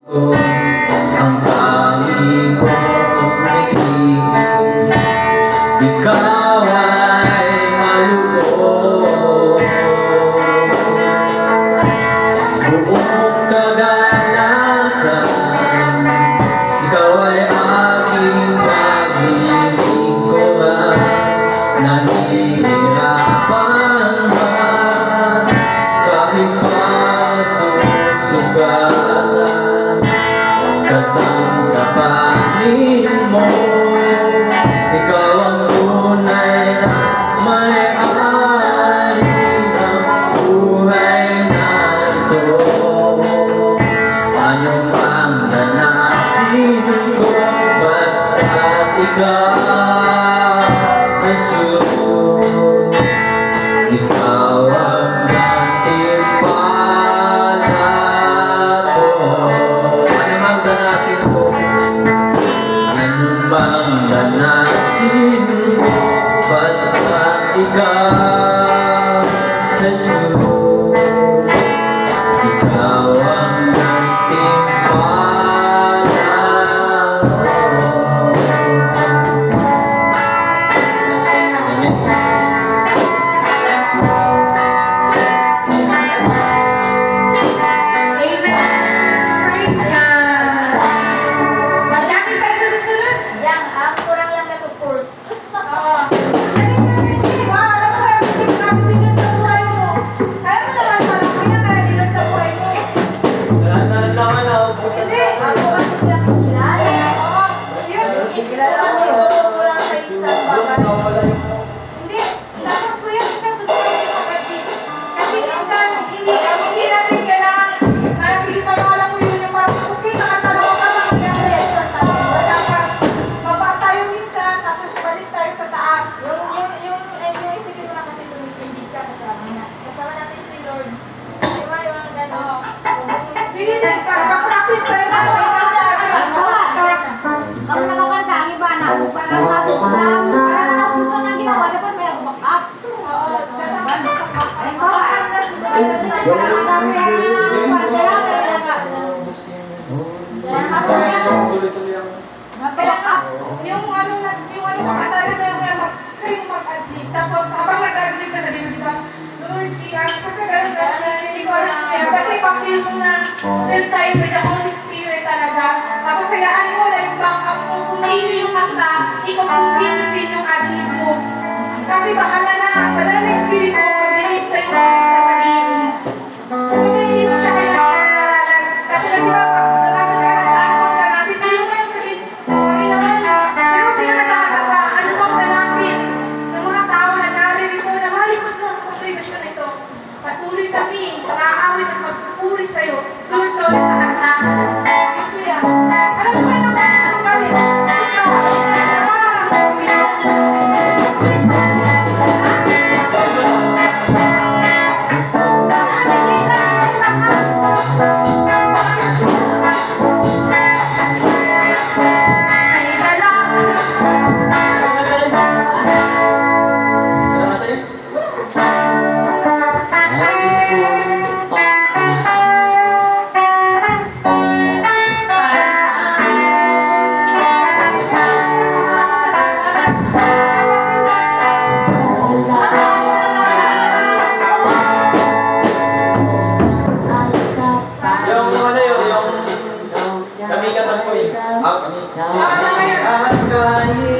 Ang tanging kong iibig, ikaw ay malugod. Buong kagalakan, ikaw ay aking paglilingkuran. Nahihirapan man kahit masusugatan, kasamdapanin mo. Ikaw ang tunay na may-ari ng buhay na ito. Ano pang nanasin ko, basta't ikaw, Jesus. Ikaw ang gantimpala ko. Ano mang danasin ko, ano bang danasin ko, basta't ikaw, Jesus. Ikaw ang gantimpala ko. Yung ano makatalo sa'yo kaya kayo mag-adlib. Tapos habang nag-adlib ka sabihin mo, diba, Lord, kasi gano'n, hindi ko alam kaya. Kasi ipag-feel mo na dahil sa'yo with the Holy Spirit talaga. Tapos hayaan mo na yung back-up mo, continue yung kanta, ikaw continue din yung adlib mo. Kasi baka na wala na Spirit mo, pag-delete sa'yo yung sasabihin mo. Kung hindi mo siya kailangan pag-aralan. Kasi na diba, pag nakagagana sa ano pang danasin, pili mo yung sabihin, Panginoon, pero sila nagkakata, ano pang danasin ng mga tao na naririto, na malikot mo sa kontribusyon nito. Patuloy kami, pag-aawit at pagpupuri sa'yo, sunod ka ulit sa kanta. Yun kuya. Alam mo kayo na kung galing? Kami katang po eh. Kami.